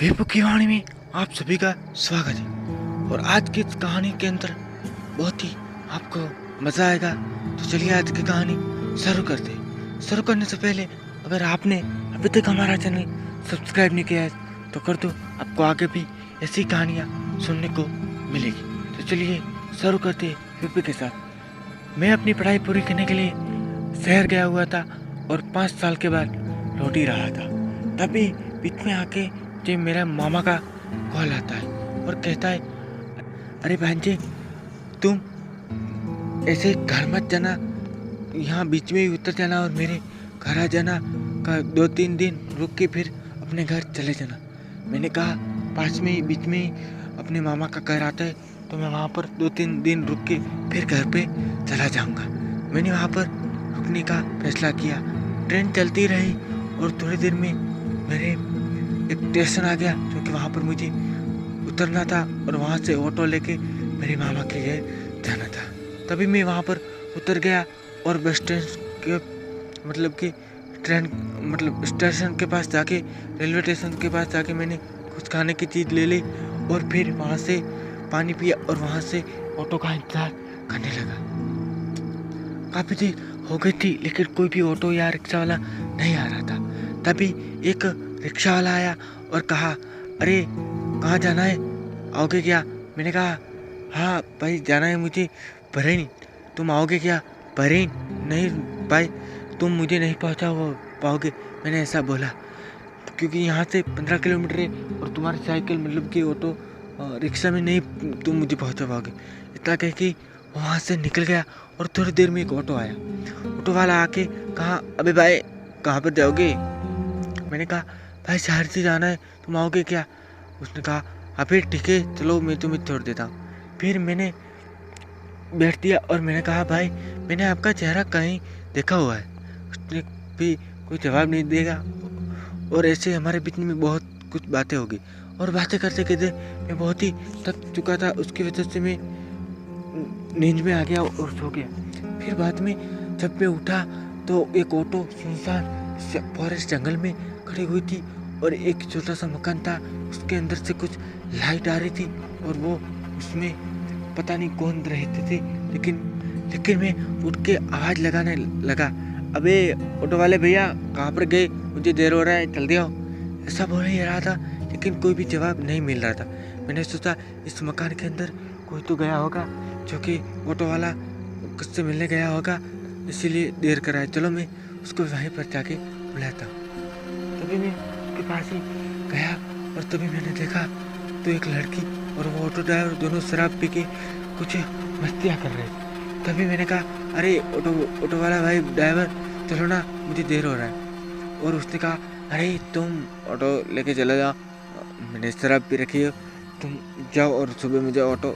वेपू की वाणी में आप सभी का स्वागत है। और आज की इस कहानी के अंदर बहुत ही आपको मज़ा आएगा। तो चलिए आज की कहानी शुरू करते हैं। शुरू करने से पहले अगर आपने अभी तक हमारा चैनल सब्सक्राइब नहीं किया है तो कर दो, आपको आगे भी ऐसी कहानियाँ सुनने को मिलेगी। तो चलिए शुरू करते हैं वेपू के साथ। मैं अपनी पढ़ाई पूरी करने के लिए शहर गया हुआ था और 5 साल के बाद लौट ही रहा था। तभी बीच में आके जो मेरा मामा का कॉल आता है और कहता है, अरे बहन जी तुम ऐसे घर मत जाना, यहाँ बीच में ही उतर जाना और मेरे घर आ जाना का 2-3 दिन रुक के फिर अपने घर चले जाना। मैंने कहा पास में ही बीच में ही अपने मामा का घर आता है तो मैं वहाँ पर 2-3 दिन रुक के फिर घर पे चला जाऊँगा। मैंने वहाँ पर रुकने का फैसला किया। ट्रेन चलती रही और थोड़ी देर में मेरे एक स्टेशन आ गया क्योंकि वहाँ पर मुझे उतरना था और वहाँ से ऑटो लेके मेरे मामा के लिए जाना था। तभी मैं वहाँ पर उतर गया और बस स्टैंड के स्टेशन के पास जाके, रेलवे स्टेशन के पास जाके मैंने कुछ खाने की चीज़ ले ली और फिर वहाँ से पानी पिया और वहाँ से ऑटो का इंतज़ार करने लगा। काफ़ी देर हो गई थी लेकिन कोई भी ऑटो या रिक्शा वाला नहीं आ रहा था। तभी एक रिक्शा वाला आया और कहा, अरे कहाँ जाना है, आओगे क्या? मैंने कहा हाँ भाई जाना है मुझे बहरीन, तुम आओगे क्या? बहरीन नहीं भाई, तुम मुझे नहीं पहुँचा पाओगे। मैंने ऐसा बोला क्योंकि यहाँ से 15 किलोमीटर है और तुम्हारी साइकिल कि ऑटो रिक्शा में नहीं तुम मुझे पहुँचा पाओगे। इतना कह के वहाँ से निकल गया और थोड़ी देर में एक ऑटो आया। ऑटो वाला आके कहा, अबे भाई कहाँ पर जाओगे? मैंने कहा भाई शहर से जाना है, तुम आओगे क्या? उसने कहा हाँ फिर ठीक है चलो मैं तुम्हें छोड़ देता हूँ। फिर मैंने बैठ दिया और मैंने कहा भाई मैंने आपका चेहरा कहीं देखा हुआ है। उसने भी कोई जवाब नहीं देगा और ऐसे हमारे बीच में बहुत कुछ बातें होगी और बातें करते करते मैं बहुत ही थक चुका था। उसकी वजह से मैं नींद में आ गया और सो गया। फिर बाद में जब मैं उठा तो एक ऑटो सुनसान फॉरेस्ट जंगल में खड़ी हुई थी और एक छोटा सा मकान था, उसके अंदर से कुछ लाइट आ रही थी और वो उसमें पता नहीं कौन रहते थे। लेकिन मैं उठ के आवाज़ लगाने लगा, अबे ऑटो वाले भैया कहाँ पर गए, मुझे देर हो रहा है जल्दी आओ। ऐसा बोल ही रहा था लेकिन कोई भी जवाब नहीं मिल रहा था। मैंने सोचा इस मकान के अंदर कोई तो गया होगा जो कि ऑटो वाला किससे मिलने गया होगा, इसीलिए देर कराए, चलो मैं उसको वहीं पर जाके बुलाता हूँ। तभी मैं उसके पास ही गया और तभी मैंने देखा तो एक लड़की और वो ऑटो ड्राइवर दोनों शराब पी के कुछ मस्तियाँ कर रहे थे। तभी मैंने कहा, अरे ऑटो वाला भाई ड्राइवर चलो ना मुझे देर हो रहा है। और उसने कहा, अरे तुम ऑटो लेके चले जाओ, मैंने शराब पी रखी है, तुम जाओ और सुबह मुझे ऑटो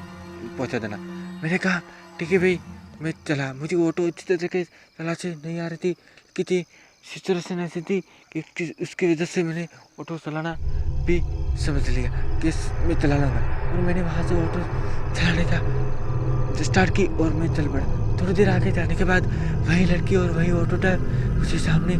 पहुँचा देना। मैंने कहा ठीक है भाई। मैं चला, मुझे ऑटो अच्छी तरह से चला से नहीं आ रही थी कि सिचुएशन ऐसी थी कि उसकी वजह से मैंने ऑटो चलाना भी समझ लिया कि मैं चला लूँगा। और मैंने वहाँ से ऑटो चलाने का स्टार्ट की और मैं चल पड़ा। थोड़ी देर आगे जाने के बाद वही लड़की और वही ऑटो ड्राइवर मुझे सामने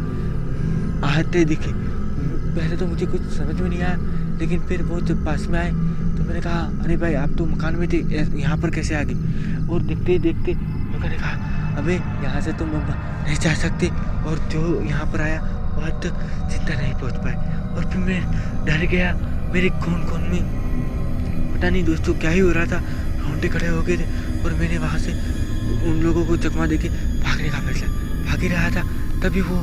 आते दिखे। पहले तो मुझे कुछ समझ में नहीं आया लेकिन फिर वो जब पास में आए तो मैंने कहा, अरे भाई आप तो मकान में थे, यहाँ पर कैसे आ गए? और देखते ही देखते मैंने कहा, अबे यहाँ से तुम नहीं जा सकते। और जो यहाँ पर आया वो आज तक जिंदा नहीं पहुँच पाए। और फिर मैं डर गया, मेरे खून में पता नहीं दोस्तों क्या ही हो रहा था, रोंगटे खड़े हो गए थे। और मैंने वहाँ से उन लोगों को चकमा देके भागने का फैसला भाग ही रहा था। तभी वो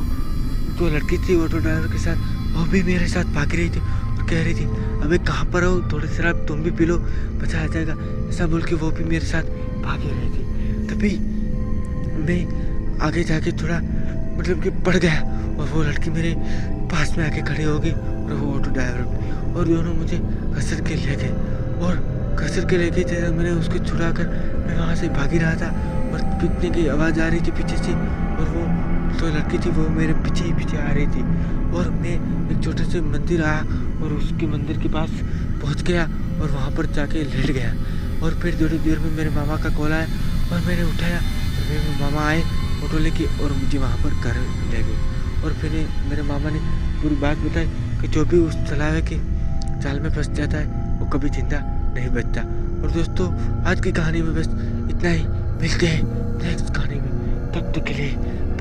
जो लड़की थी ऑटो ड्राइवर के साथ, वो भी मेरे साथ भाग रही थी और कह रही थी, अबे कहाँ पर हो, थोड़ी शराब तुम भी पी लो, बचा आ जाएगा। ऐसा बोल के वो भी मेरे साथ भाग ही रही थी। तभी मैं आगे जाके थोड़ा कि पड़ गया और वो लड़की मेरे पास में आके खड़ी हो गई और वो ऑटो ड्राइवर और दोनों मुझे घसर के ले गए। और घसर के ले गए थे, मैंने उसको छुड़ाकर मैं वहाँ से भाग ही रहा था और पीटने की आवाज़ आ रही थी पीछे से और वो जो लड़की थी वो मेरे पीछे आ रही थी। और मैं एक छोटे से मंदिर आया और उसके मंदिर के पास पहुँच गया और वहाँ पर जाके लेट गया। और फिर थोड़ी देर में मेरे मामा का कॉल आया और मैंने उठाया और मेरे मामा आए ऑटो लेके और मुझे वहाँ पर घर ले गए। और फिर मेरे मामा ने पूरी बात बताई कि जो भी उस जाल में फंस जाता है वो कभी जिंदा नहीं बचता। और दोस्तों आज की कहानी में बस इतना ही, मिलते हैं नेक्स्ट कहानी में, तब तक के लिए